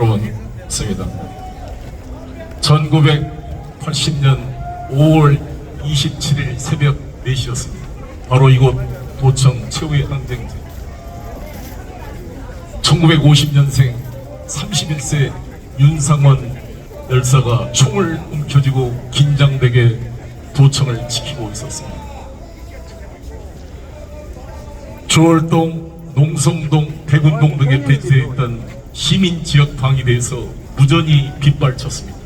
있습니다. 1980년 5월 27일 새벽 4시였습니다. 바로 이곳 도청 최후의 항쟁지. 1950년생 31세 윤상원 열사가 총을 움켜쥐고 긴장되게 도청을 지키고 있었습니다. 주월동, 농성동, 백운동 등에 배치되어 있던 시민지역 방위대에서 무전이 빗발쳤습니다.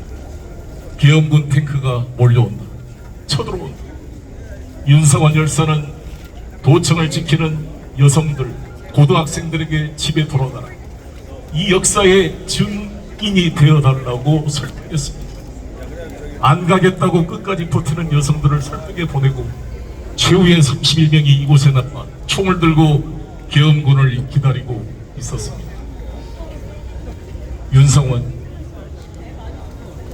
계엄군 탱크가 몰려온다. 쳐들어온다. 윤상원 열사는 도청을 지키는 여성들, 고등학생들에게 집에 돌아가라. 이 역사의 증인이 되어달라고 설득했습니다. 안 가겠다고 끝까지 버티는 여성들을 설득해 보내고 최후의 31명이 이곳에 남아 총을 들고 계엄군을 기다리고 있었습니다. 윤상원,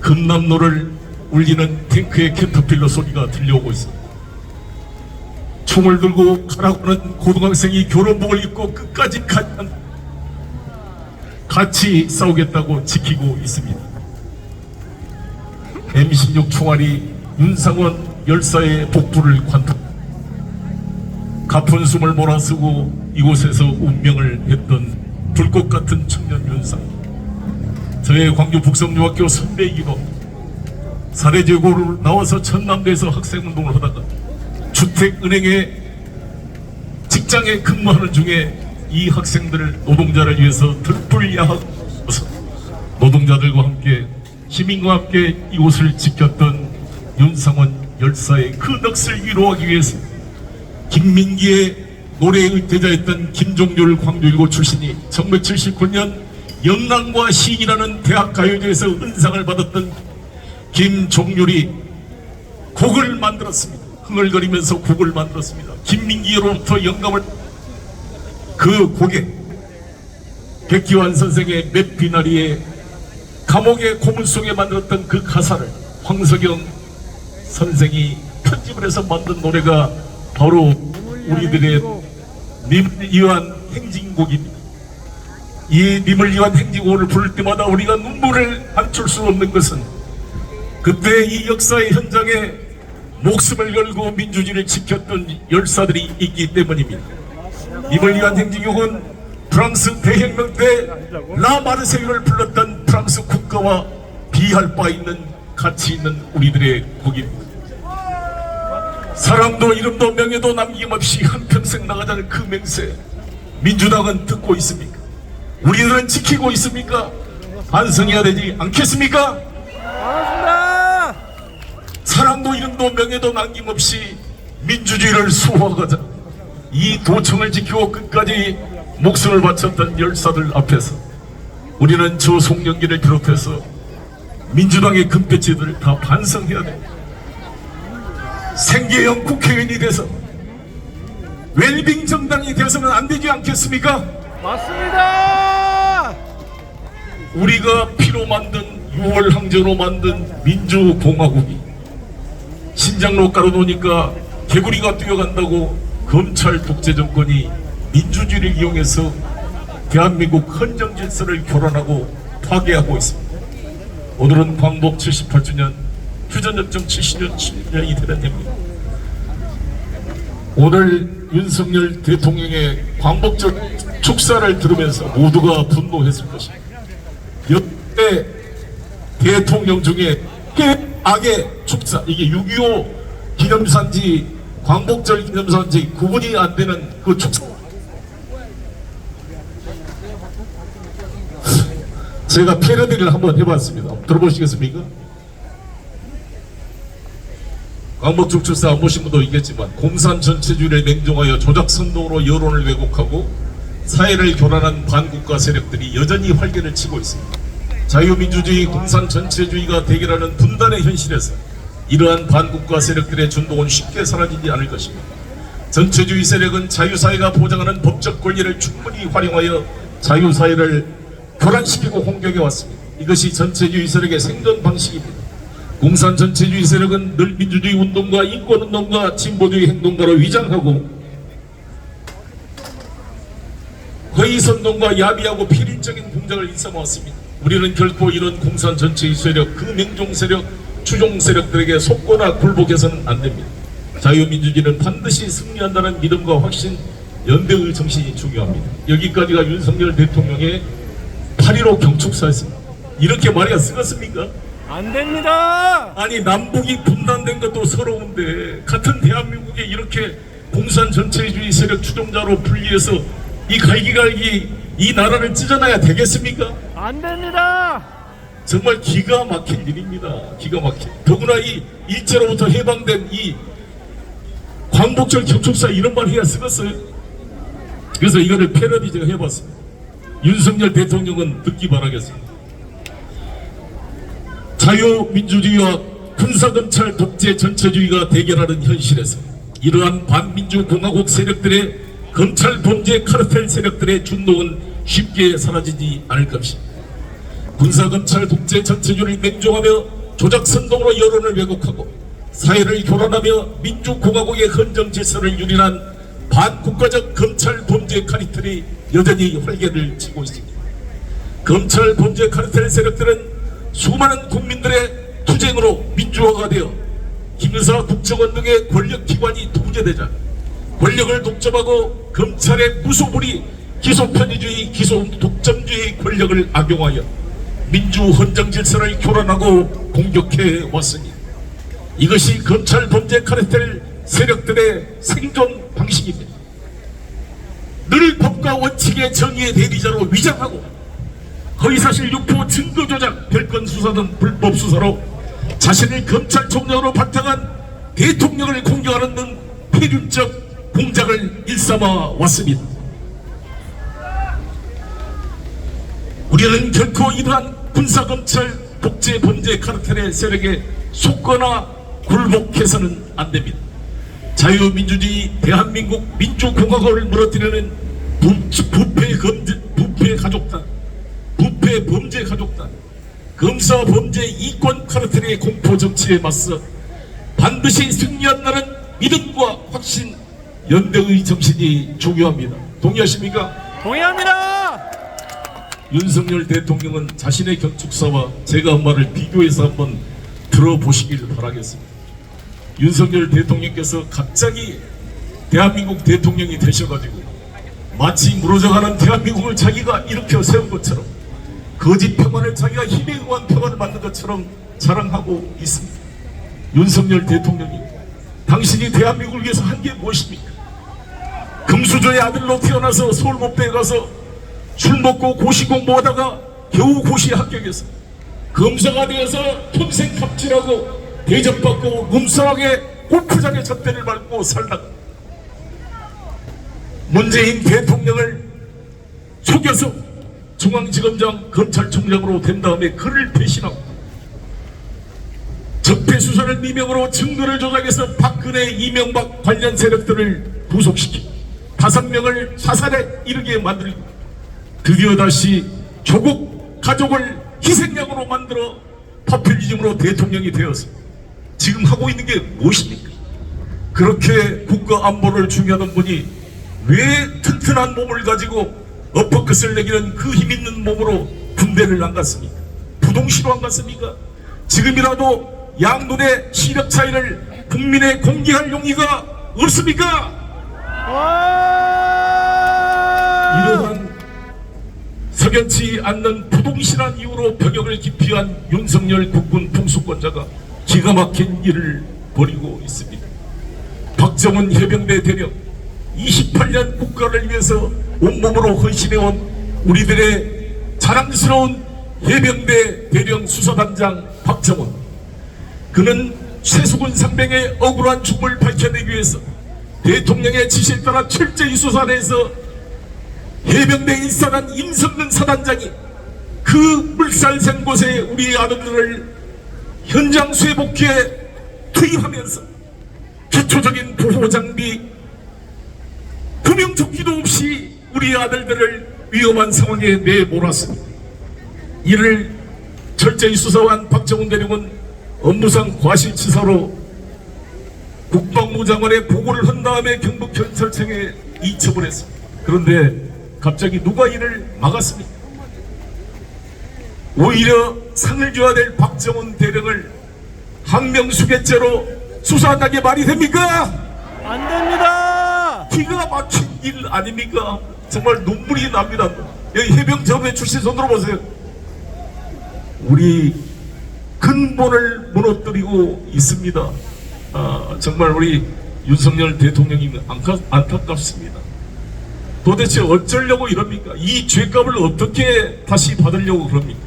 금남로를 울리는 탱크의 캐터필러 소리가 들려오고 있습니다. 총을 들고 가라고 하는 고등학생이 교련복을 입고 끝까지 같이 싸우겠다고 지키고 있습니다. M16 총알이 윤상원 열사의 복부를 관통, 가쁜 숨을 몰아쓰고 이곳에서 운명을 했던 불꽃 같은 청년 윤상원. 저의 광주 북성중학교 선배이기도 합니다. 사례제고로 나와서 전남대에서 학생운동을 하다가 주택은행의 직장에 근무하는 중에 이 학생들을 노동자를 위해서 들불야하고서 노동자들과 함께 시민과 함께 이곳을 지켰던 윤상원 열사의 그 넋을 위로하기 위해서 김민기의 노래의 의태자였던 김종률 광주1고 출신이 1979년 영랑과 시인이라는 대학가요제에서 은상을 받았던 김종률이 곡을 만들었습니다. 흥얼거리면서 곡을 만들었습니다. 김민기로부터 영감을, 그 곡에 백기환 선생의 맷비나리의 감옥의 고문 속에 만들었던 그 가사를 황석영 선생이 편집을 해서 만든 노래가 바로 우리들의 님을 위한 행진곡입니다. 이 님을 위한 행진곡을 부를 때마다 우리가 눈물을 감출 수 없는 것은 그때 이 역사의 현장에 목숨을 걸고 민주주의를 지켰던 열사들이 있기 때문입니다. 님을 위한 행진곡은 프랑스 대혁명 때 라마르세유를 불렀던 프랑스 국가와 비할 바 있는 가치 있는 우리들의 곡입니다. 사랑도 이름도 명예도 남김없이 한평생 나가자는 그 맹세, 민주당은 듣고 있습니까? 우리들은 지키고 있습니까? 반성해야 되지 않겠습니까? 반갑습니다. 사랑도 이름도 명예도 남김없이 민주주의를 수호하고자 이 도청을 지키고 끝까지 목숨을 바쳤던 열사들 앞에서 우리는 저 송영길을 비롯해서 민주당의 금배지들을 다 반성해야 됩니다. 생계형 국회의원이 돼서 웰빙 정당이 돼서는 안 되지 않겠습니까? 맞습니다. 우리가 피로 만든 6월 항쟁으로 만든 민주공화국이 신장로 깔아놓으니까 개구리가 뛰어간다고 검찰 독재 정권이 민주주의를 이용해서 대한민국 헌정 질서를 교란하고 파괴하고 있습니다. 오늘은 광복 78주년, 휴전협정 70년이 되는 해입니다. 오늘 윤석열 대통령의 광복절 축사를 들으면서 모두가 분노했을 것입니다. 역대 대통령 중에 악의 축사, 이게 6.25 기념사인지 광복절 기념사인지 구분이 안 되는 그 축사. 제가 패러디를 한번 해봤습니다. 들어보시겠습니까? 광복절 축사 안 보신 분도 있겠지만 공산 전체주의를 맹종하여 조작선동으로 여론을 왜곡하고 사회를 교란한 반국가 세력들이 여전히 활개를 치고 있습니다. 자유민주주의, 공산 전체주의가 대결하는 분단의 현실에서 이러한 반국가 세력들의 준동은 쉽게 사라지지 않을 것입니다. 전체주의 세력은 자유사회가 보장하는 법적 권리를 충분히 활용하여 자유사회를 교란시키고 홍역해왔습니다. 이것이 전체주의 세력의 생존 방식입니다. 공산 전체주의 세력은 늘 민주주의 운동과 인권운동과 진보주의 행동가로 위장하고 허위선동과 야비하고 필연적인 공작을 일삼아왔습니다. 우리는 결코 이런 공산 전체의 세력, 그 맹종 세력, 추종 세력들에게 속거나 굴복해서는 안 됩니다. 자유민주주의는 반드시 승리한다는 믿음과 확신, 연대의 정신이 중요합니다. 여기까지가 윤석열 대통령의 8.15 경축사였습니다. 이렇게 말해야 쓰겠습니까? 안 됩니다. 아니 남북이 분단된 것도 서러운데 같은 대한민국에 이렇게 공산 전체주의 세력 추종자로 분리해서 이 갈기갈기 이 나라를 찢어놔야 되겠습니까? 안 됩니다. 정말 기가 막힌 일입니다. 기가 막힌. 더구나 이 일제로부터 해방된 이 광복절 경축사 이런 말 해야 쓰겠어요? 그래서 이거를 패러디 제가 해봤습니다. 윤석열 대통령은 듣기 바라겠습니다. 자유민주주의와 군사검찰 독재 전체주의가 대결하는 현실에서 이러한 반민주공화국 세력들의 검찰 범죄 카르텔 세력들의 준동은 쉽게 사라지지 않을 것입니다. 군사검찰 독재 전체주의를 맹종하며 조작선동으로 여론을 왜곡하고 사회를 교란하며 민주공화국의 헌정 질서를 유린한 반국가적 검찰 범죄 카르텔이 여전히 활개를 치고 있습니다. 검찰 범죄 카르텔 세력들은 수많은 국민들의 투쟁으로 민주화가 되어 김여사 국정원 등의 권력기관이 통제되자 권력을 독점하고 검찰의 무소불위 기소편의주의 기소독점주의 권력을 악용하여 민주 헌정 질서를 교란하고 공격해 왔습니다. 이것이 검찰 범죄 카르텔 세력들의 생존 방식입니다. 늘 법과 원칙의 정의의 대리자로 위장하고 허위사실 유포 증거 조작 별건 수사 등 불법 수사로 자신을 검찰총장으로 발탁한 대통령을 공격하는 등 폐륜적 공작을 일삼아 왔습니다. 우리는 결코 이러한 군사검찰 독재 범죄 카르텔의 세력에 속거나 굴복해서는 안 됩니다. 자유민주주의 대한민국 민주공화국을 무너뜨리는 부패 가족단, 부패 범죄 가족단, 검사 범죄 이권 카르텔의 공포 정치에 맞서 반드시 승리한다는 믿음과 확신, 연대의 정신이 중요합니다. 동의하십니까? 동의합니다. 윤석열 대통령은 자신의 경축사와 제가 한 말을 비교해서 한번 들어보시길 바라겠습니다. 윤석열 대통령께서 갑자기 대한민국 대통령이 되셔가지고 마치 무너져가는 대한민국을 자기가 일으켜 세운 것처럼 거짓 평화를 자기가 힘에 의한 평화를 만든 것처럼 자랑하고 있습니다. 윤석열 대통령이 당신이 대한민국을 위해서 한 게 무엇입니까? 금수저의 아들로 태어나서 서울법대에 가서 술 먹고 고시 공부하다가 겨우 고시 합격해서 검사가 되어서 평생 갑질하고 대접받고 룸싸하게 골프장에 잣대를 밟고 살다가 문재인 대통령을 속여서 중앙지검장 검찰총장으로 된 다음에 그를 배신하고 적폐수사를 미명으로 증거를 조작해서 박근혜, 이명박 관련 세력들을 구속시키고 5명을 사살에 이르게 만들고 드디어 다시 조국 가족을 희생양으로 만들어 파퓰리즘으로 대통령이 되어서 지금 하고 있는 게 무엇입니까? 그렇게 국가 안보를 중요하는 분이 왜 튼튼한 몸을 가지고 어퍼컷을 내기는 그 힘있는 몸으로 군대를 안 갔습니까? 부동시로 안 갔습니까? 지금이라도 양눈의 시력 차이를 국민에 공개할 용의가 없습니까? 이러한 석연치 않는 부동실한 이유로 병역을 기피한 윤석열 국군 풍수권자가 기가 막힌 일을 벌이고 있습니다. 박정훈 해병대 대령 28년 국가를 위해서 온몸으로 헌신해온 우리들의 자랑스러운 해병대 대령 수사단장 박정훈, 그는 최수근 상병의 억울한 죽음을 밝혀내기 위해서 대통령의 지시에 따라 철저히 수사를 해서 해병대에 일선한 임성근 사단장이 그 물살센 곳에 우리 아들들을 현장 수해 복귀에 투입하면서 기초적인 보호 장비, 구명조끼도 없이 우리 아들들을 위험한 상황에 내몰았습니다. 이를 철저히 수사한 박정훈 대령은 업무상 과실치사로 국방부 장관의 보고를 한 다음에 경북경찰청에 이첩을 했습니다. 그런데 갑자기 누가 이를 막았습니까? 오히려 상을 줘야 될 박정훈 대령을 항명수괴죄로 수사한다는 게 말이 됩니까? 안 됩니다. 기가 막힌 일 아닙니까? 정말 눈물이 납니다. 여기 해병대원회 출신 손 들어보세요. 우리 근본을 무너뜨리고 있습니다. 정말 우리 윤석열 대통령이 안타깝습니다. 도대체 어쩌려고 이럽니까? 이 죄값을 어떻게 다시 받으려고 그럽니까?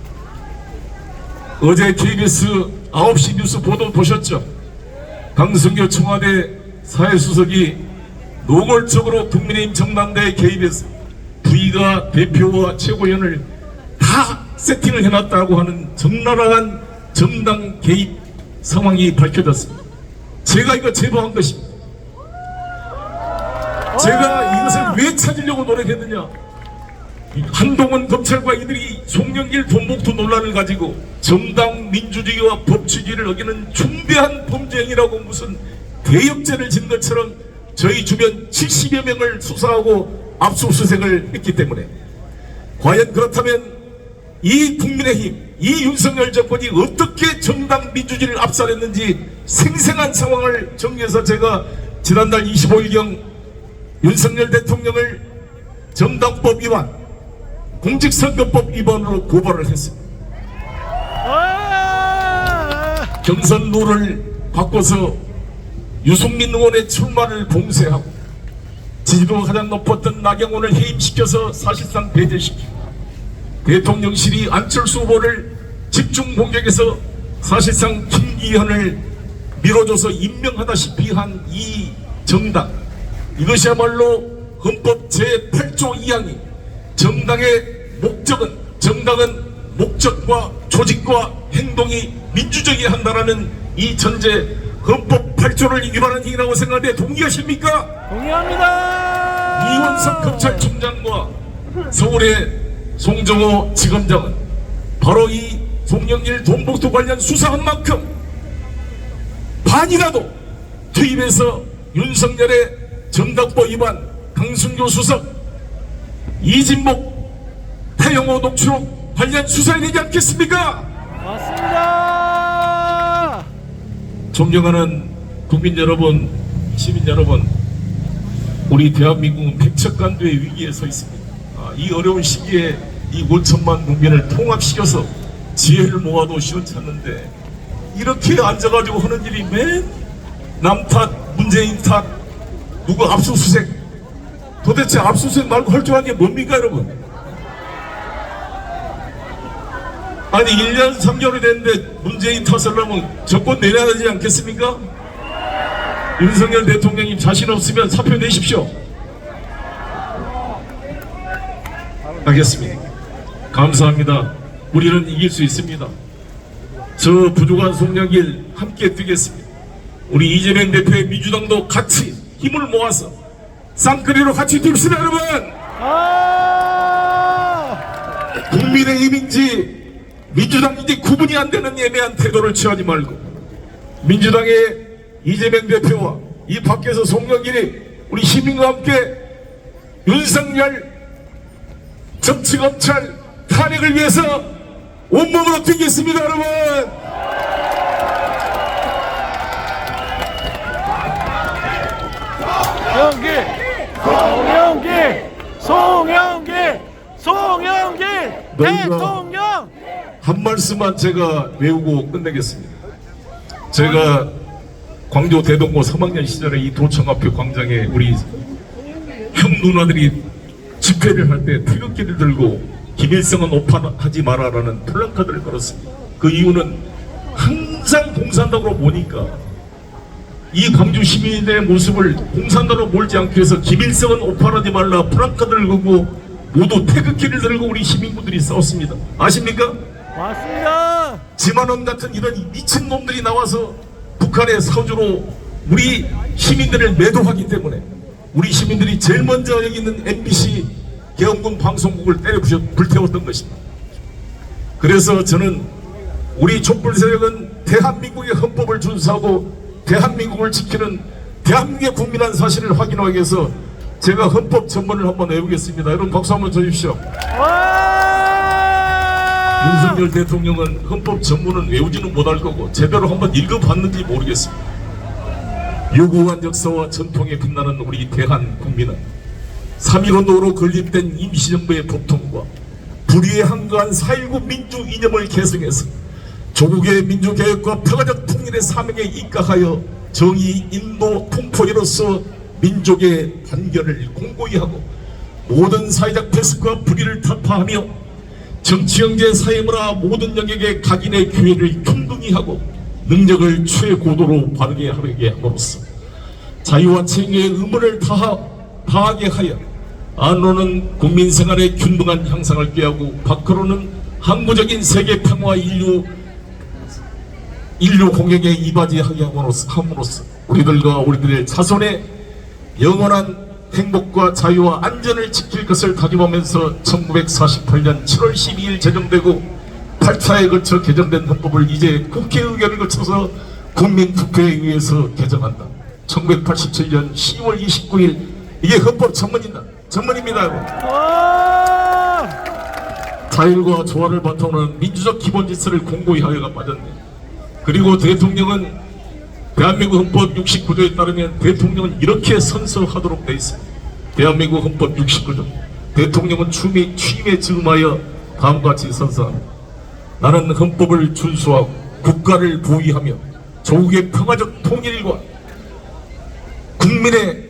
어제 KBS 9시 뉴스 보도 보셨죠? 강승규 청와대 사회수석이 노골적으로 국민의힘 정당대에 개입해서 부의가 대표와 최고위원을 다 세팅을 해놨다고 하는 적나라한 정당 개입 상황이 밝혀졌습니다. 제가 이거 제보한 것입니다. 제가 이것을 왜 찾으려고 노력했느냐? 한동훈 검찰과 이들이 송영길 돈봉투 논란을 가지고 정당 민주주의와 법치주의를 어기는 중대한 범죄 행위라고 무슨 대역죄를 진 것처럼 저희 주변 70여 명을 수사하고 압수수색을 했기 때문에, 과연 그렇다면 이 국민의힘, 이 윤석열 정권이 어떻게 정당 민주주의를 압살했는지 생생한 상황을 정리해서 제가 지난달 25일경 윤석열 대통령을 정당법 위반, 공직선거법 위반으로 고발을 했습니다. 경선 룰을 바꿔서 유승민 의원의 출마를 봉쇄하고 지지도가 가장 높았던 나경원을 해임시켜서 사실상 배제시키고 대통령실이 안철수 후보를 집중 공격해서 사실상 김기현을 밀어줘서 임명하다시피 한 이 정당, 이것이야말로 헌법 제8조 2항이 정당은 목적과 조직과 행동이 민주적이어야 한다라는 이 전제 헌법 8조를 위반한 행위라고 생각하는데 동의하십니까? 동의합니다. 이원석 검찰총장과 서울의 송정호 지검장은 바로 이 송영길 돈봉투 관련 수사한 만큼 반이라도 투입해서 윤석열의 정당법 위반, 강승규 수석, 이진목, 태영호 녹취록 관련 수사해야 되지 않겠습니까? 맞습니다. 존경하는 국민 여러분, 시민 여러분, 우리 대한민국은 백척간두의 위기에 서 있습니다. 이 어려운 시기에 이 5천만 국민을 통합시켜서 지혜를 모아도 시원찮는데 이렇게 앉아가지고 하는 일이 맨 남 탓, 문재인 탓, 누구 압수수색, 도대체 압수수색 말고 할 줄 아는 게 뭡니까 여러분? 아니 1년 3개월이 됐는데 문재인 탓을 하면 정권 내려야 되지 않겠습니까? 윤석열 대통령님 자신 없으면 사표 내십시오. 알겠습니다. 감사합니다. 우리는 이길 수 있습니다. 저 부족한 송영길 함께 뛰겠습니다. 우리 이재명 대표의 민주당도 같이 힘을 모아서 쌍끌이로 같이 뜁시다 여러분. 국민의힘인지 민주당인지 구분이 안 되는 애매한 태도를 취하지 말고 민주당의 이재명 대표와 이 밖에서 송영길이 우리 시민과 함께 윤석열 정치검찰 탄핵을 위해서 온몸으로 뛰겠습니다 여러분. 송영길 대통령. 한 말씀만 제가 외우고 끝내겠습니다. 제가 광주 대동고 3학년 시절에 이 도청 앞에 광장에 우리 형 누나들이 집회를 할 때 태극기를 들고 김일성은 오판하지 마라라는 플래카드를 걸었습니다. 그 이유는 항상 공산당으로 모니까 이 광주 시민의 모습을 공산당으로 몰지 않기 위해서 김일성은 오판하지 말라 플래카드를 걸고 모두 태극기를 들고 우리 시민분들이 싸웠습니다. 아십니까? 맞습니다. 지만원 같은 이런 미친놈들이 나와서 북한의 사주로 우리 시민들을 매도하기 때문에 우리 시민들이 제일 먼저 여기 있는 MBC 계엄군 방송국을 때려 불태웠던 것입니다. 그래서 저는 우리 촛불 세력은 대한민국의 헌법을 준수하고 대한민국을 지키는 대한민국의 국민한 사실을 확인하기 위해서 제가 헌법 전문을 한번 외우겠습니다. 여러분 박수 한번 쳐주십시오. 윤석열 대통령은 헌법 전문은 외우지는 못할 거고 제대로 한번 읽어봤는지 모르겠습니다. 유구한 역사와 전통에 빛나는 우리 대한 국민은 3.1운동으로 건립된 임시정부의 보통과 불의에 한가한 4.19 민주 이념을 계승해서 조국의 민주개혁과 평화적 통일의 사명에 입각하여 정의, 인도, 통포로서 민족의 단결을 공고히 하고 모든 사회적 배습과 불의를 타파하며 정치, 경제, 사회문화 모든 영역의 각인의 기회를 균등히 하고 능력을 최고도로 바르게 하게 함으로써 자유와 책임의 의무를 다하게 하여 안으로는 국민 생활의 균등한 향상을 꾀하고 밖으로는 항구적인 세계 평화와 인류 공영에 이바지하게 함으로써 우리들과 우리들의 자손의 영원한 행복과 자유와 안전을 지킬 것을 다짐하면서 1948년 7월 12일 제정되고 8차에 걸쳐 개정된 헌법을 이제 국회의결을 거쳐서 국민투표에 의해서 개정한다. 1987년 10월 29일 이게 헌법 전문입니다. 여러분. 자율과 조화를 바탕으로 하는 민주적 기본 질서를 공고히 하여가 빠졌네. 그리고 대통령은 대한민국 헌법 69조에 따르면 대통령은 이렇게 선서하도록 되어 있습니다. 대한민국 헌법 69조 대통령은 취임에 즈음하여 다음과 같이 선서합니다. 나는 헌법을 준수하고 국가를 보위하며 조국의 평화적 통일과 국민의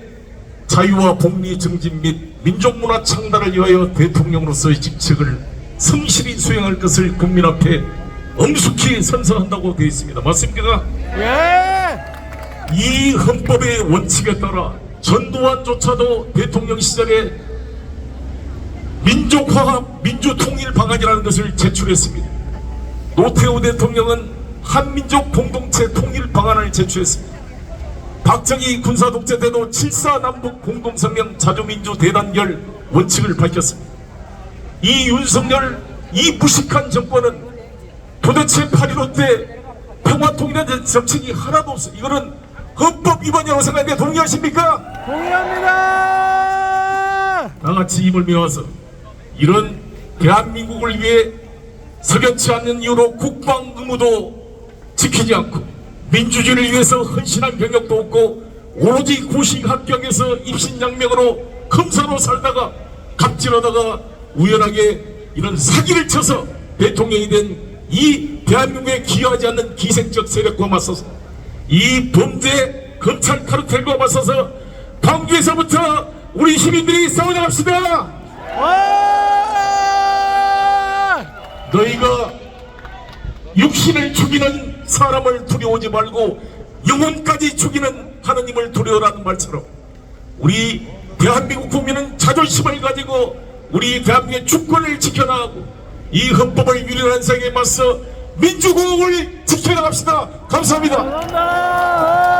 자유와 복리 증진 및 민족문화 창달을 위하여 대통령으로서의 직책을 성실히 수행할 것을 국민 앞에 엄숙히 선서한다고 되어 있습니다. 맞습니까? 예. 이 헌법의 원칙에 따라 전두환조차도 대통령 시절에 민족화합, 민주통일 방안이라는 것을 제출했습니다. 노태우 대통령은 한민족 공동체 통일 방안을 제출했습니다. 박정희 군사독재 때도 7.4 남북 공동성명 자주민주 대단결 원칙을 밝혔습니다. 이 윤석열, 이 무식한 정권은 도대체 8.15 때 평화통일에 대한 정책이 하나도 없어요. 이거는 헌법 위반이라고 생각하는데 동의하십니까? 동의합니다. 다같이 힘을 모아서 이런 대한민국을 위해 석연치 않는 이유로 국방 의무도 지키지 않고 민주주의를 위해서 헌신한 경력도 없고 오로지 고시 합격해서 입신양명으로 검사로 살다가 갑질하다가 우연하게 이런 사기를 쳐서 대통령이 된 이 대한민국에 기여하지 않는 기생적 세력과 맞서서 이 범죄 검찰 카르텔과 맞서서 광주에서부터 우리 시민들이 싸워나갑시다. 너희가 육신을 죽이는 사람을 두려워하지 말고 영혼까지 죽이는 하느님을 두려워라는 말처럼 우리 대한민국 국민은 자존심을 가지고 우리 대한민국의 주권을 지켜나가고 이 헌법을 유린한 세계에 맞서 민주공화국을 지켜나갑시다. 감사합니다. 감사합니다.